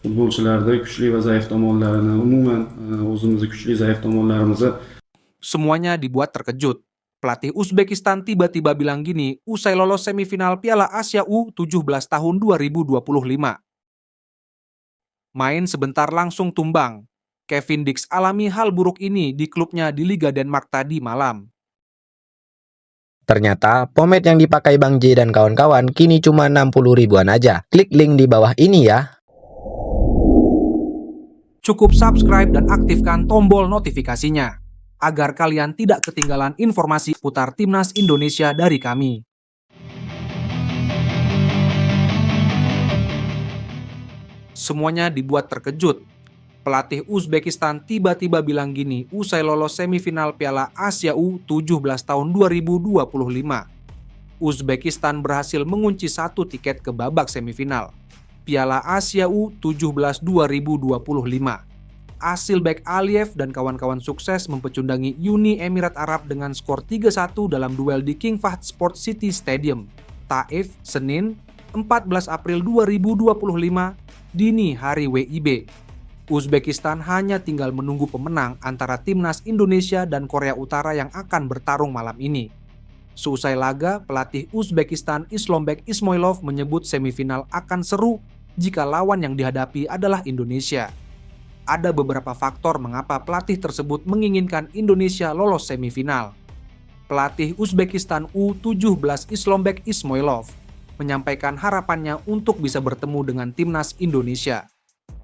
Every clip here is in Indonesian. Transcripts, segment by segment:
Futbolchilarda kuchli va zaif tomonlarini, umuman o'zimizni kuchli zaif tomonlarimizni Semuanya dibuat terkejut. Pelatih Uzbekistan tiba-tiba bilang gini usai lolos semifinal Piala Asia U17 tahun 2025. Main sebentar langsung tumbang. Kevin Dix alami hal buruk ini di klubnya di Liga Denmark tadi malam. Ternyata, pomade yang dipakai Bang J dan kawan-kawan kini cuma 60 ribuan aja. Klik link di bawah ini ya. Cukup subscribe dan aktifkan tombol notifikasinya, agar kalian tidak ketinggalan informasi putar Timnas Indonesia dari kami. Semuanya dibuat terkejut. Pelatih Uzbekistan tiba-tiba bilang gini usai lolos semifinal Piala Asia U17 tahun 2025. Uzbekistan berhasil mengunci 1 tiket ke babak semifinal Piala Asia U17 2025. Asilbek Aliyev dan kawan-kawan sukses mempecundangi Uni Emirat Arab dengan skor 3-1 dalam duel di King Fahd Sport City Stadium, Taif, Senin, 14 April 2025, dini hari WIB. Uzbekistan hanya tinggal menunggu pemenang antara Timnas Indonesia dan Korea Utara yang akan bertarung malam ini. Seusai laga, pelatih Uzbekistan Islombek Ismoilov menyebut semifinal akan seru jika lawan yang dihadapi adalah Indonesia. Ada beberapa faktor mengapa pelatih tersebut menginginkan Indonesia lolos semifinal. Pelatih Uzbekistan U17 Islombek Ismoilov menyampaikan harapannya untuk bisa bertemu dengan Timnas Indonesia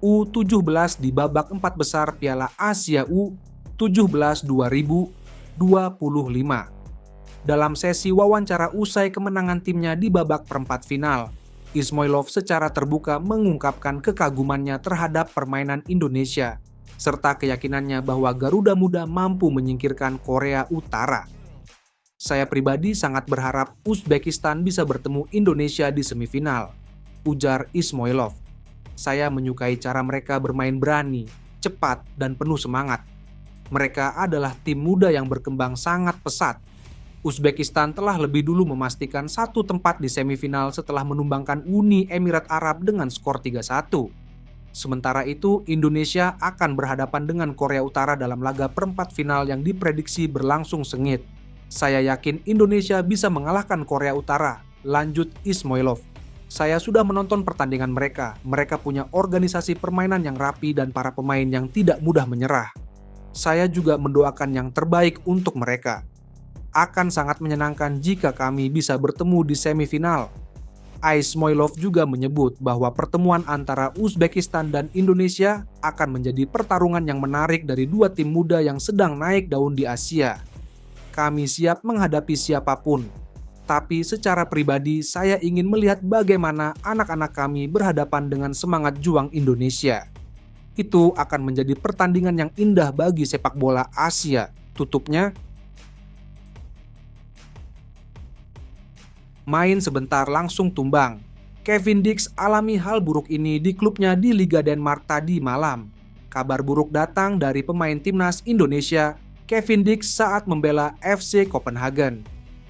U17 di babak 4 besar Piala Asia U17 2025. Dalam sesi wawancara usai kemenangan timnya di babak perempat final, Ismoilov secara terbuka mengungkapkan kekagumannya terhadap permainan Indonesia, serta keyakinannya bahwa Garuda Muda mampu menyingkirkan Korea Utara. Saya pribadi sangat berharap Uzbekistan bisa bertemu Indonesia di semifinal, ujar Ismoilov. Saya menyukai cara mereka bermain berani, cepat, dan penuh semangat. Mereka adalah tim muda yang berkembang sangat pesat. Uzbekistan telah lebih dulu memastikan 1 tempat di semifinal setelah menumbangkan Uni Emirat Arab dengan skor 3-1. Sementara itu, Indonesia akan berhadapan dengan Korea Utara dalam laga perempat final yang diprediksi berlangsung sengit. Saya yakin Indonesia bisa mengalahkan Korea Utara, lanjut Ismoilov. Saya sudah menonton pertandingan mereka. Mereka punya organisasi permainan yang rapi dan para pemain yang tidak mudah menyerah. Saya juga mendoakan yang terbaik untuk mereka. Akan sangat menyenangkan jika kami bisa bertemu di semifinal. Ismoilov juga menyebut bahwa pertemuan antara Uzbekistan dan Indonesia akan menjadi pertarungan yang menarik dari 2 tim muda yang sedang naik daun di Asia. Kami siap menghadapi siapapun. Tapi secara pribadi saya ingin melihat bagaimana anak-anak kami berhadapan dengan semangat juang Indonesia. Itu akan menjadi pertandingan yang indah bagi sepak bola Asia, tutupnya. Main sebentar langsung tumbang. Kevin Dix alami hal buruk ini di klubnya di Liga Denmark tadi malam. Kabar buruk datang dari pemain timnas Indonesia, Kevin Dix saat membela FC Copenhagen.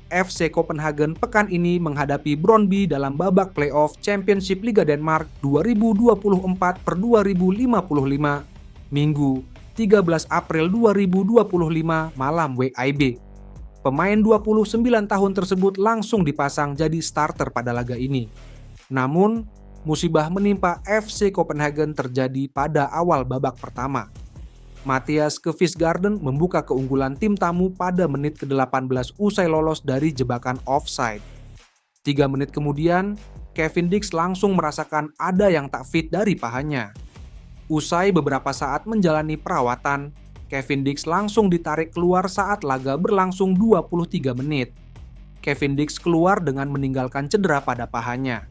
FC Copenhagen pekan ini menghadapi Brøndby dalam babak playoff Championship Liga Denmark 2024/2055, Minggu 13 April 2025 malam WIB. Pemain 29 tahun tersebut langsung dipasang jadi starter pada laga ini. Namun, musibah menimpa FC Copenhagen terjadi pada awal babak pertama. Mathias Kvistgaarden membuka keunggulan tim tamu pada menit ke-18 usai lolos dari jebakan offside. 3 menit kemudian, Kevin Dix langsung merasakan ada yang tak fit dari pahanya. Usai beberapa saat menjalani perawatan, Kevin Dix langsung ditarik keluar saat laga berlangsung 23 menit. Kevin Dix keluar dengan meninggalkan cedera pada pahanya.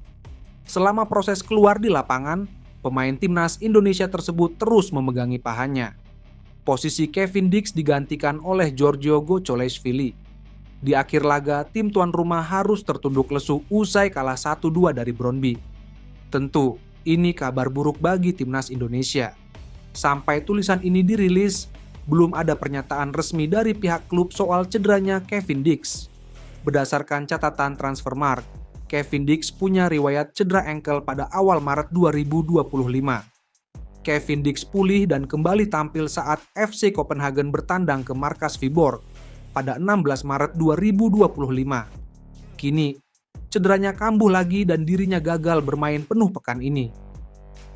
Selama proses keluar di lapangan, pemain timnas Indonesia tersebut terus memegangi pahanya. Posisi Kevin Dix digantikan oleh Giorgio Gocolashvili. Di akhir laga, tim tuan rumah harus tertunduk lesu usai kalah 1-2 dari Brøndby. Tentu, ini kabar buruk bagi timnas Indonesia. Sampai tulisan ini dirilis, belum ada pernyataan resmi dari pihak klub soal cederanya Kevin Dix. Berdasarkan catatan Transfermarkt, Kevin Dix punya riwayat cedera engkel pada awal Maret 2025. Kevin Dix pulih dan kembali tampil saat FC Copenhagen bertandang ke markas Viborg pada 16 Maret 2025. Kini, cederanya kambuh lagi dan dirinya gagal bermain penuh pekan ini.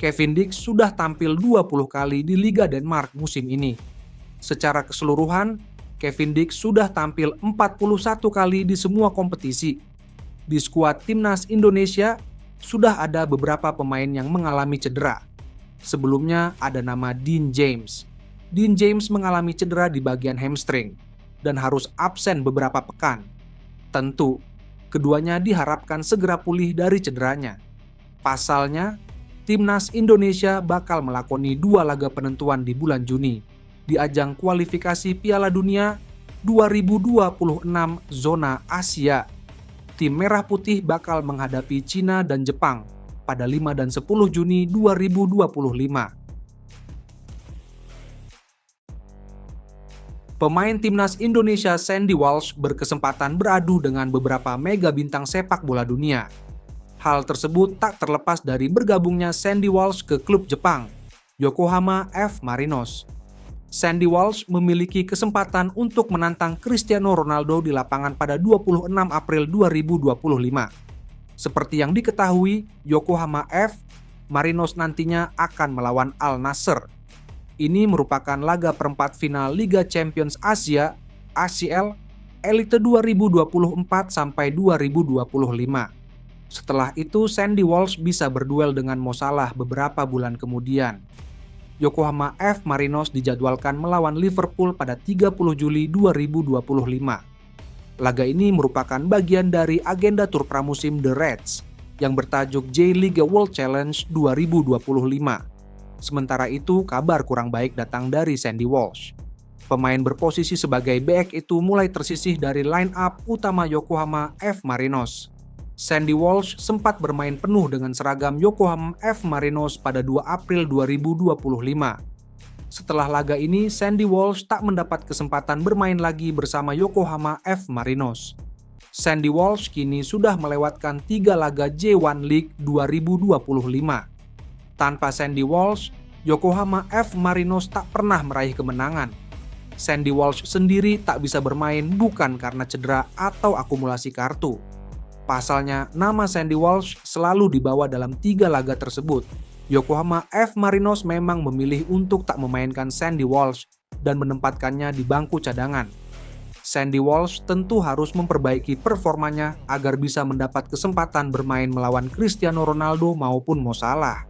Kevin Dix sudah tampil 20 kali di Liga Denmark musim ini. Secara keseluruhan, Kevin Dix sudah tampil 41 kali di semua kompetisi. Di skuad timnas Indonesia, sudah ada beberapa pemain yang mengalami cedera. Sebelumnya ada nama Dean James. Dean James mengalami cedera di bagian hamstring dan harus absen beberapa pekan. Tentu, keduanya diharapkan segera pulih dari cederanya. Pasalnya, timnas Indonesia bakal melakoni 2 laga penentuan di bulan Juni di ajang kualifikasi Piala Dunia 2026 zona Asia. Tim Merah Putih bakal menghadapi Cina dan Jepang pada 5 dan 10 Juni 2025. Pemain timnas Indonesia Sandy Walsh berkesempatan beradu dengan beberapa mega bintang sepak bola dunia. Hal tersebut tak terlepas dari bergabungnya Sandy Walsh ke klub Jepang, Yokohama F. Marinos. Sandy Walsh memiliki kesempatan untuk menantang Cristiano Ronaldo di lapangan pada 26 April 2025. Seperti yang diketahui, Yokohama F. Marinos nantinya akan melawan Al Nassr. Ini merupakan laga perempat final Liga Champions Asia (ACL) Elite 2024-2025. Setelah itu, Sandy Walsh bisa berduel dengan Mo Salah beberapa bulan kemudian. Yokohama F. Marinos dijadwalkan melawan Liverpool pada 30 Juli 2025. Laga ini merupakan bagian dari agenda tur pramusim The Reds yang bertajuk J-League World Challenge 2025. Sementara itu, kabar kurang baik datang dari Sandy Walsh. Pemain berposisi sebagai bek itu mulai tersisih dari line-up utama Yokohama F. Marinos. Sandy Walsh sempat bermain penuh dengan seragam Yokohama F. Marinos pada 2 April 2025. Setelah laga ini, Sandy Walsh tak mendapat kesempatan bermain lagi bersama Yokohama F. Marinos. Sandy Walsh kini sudah melewatkan 3 laga J1 League 2025. Tanpa Sandy Walsh, Yokohama F. Marinos tak pernah meraih kemenangan. Sandy Walsh sendiri tak bisa bermain bukan karena cedera atau akumulasi kartu. Pasalnya, nama Sandy Walsh selalu dibawa dalam 3 laga tersebut. Yokohama F. Marinos memang memilih untuk tak memainkan Sandy Walsh dan menempatkannya di bangku cadangan. Sandy Walsh tentu harus memperbaiki performanya agar bisa mendapat kesempatan bermain melawan Cristiano Ronaldo maupun Mo Salah.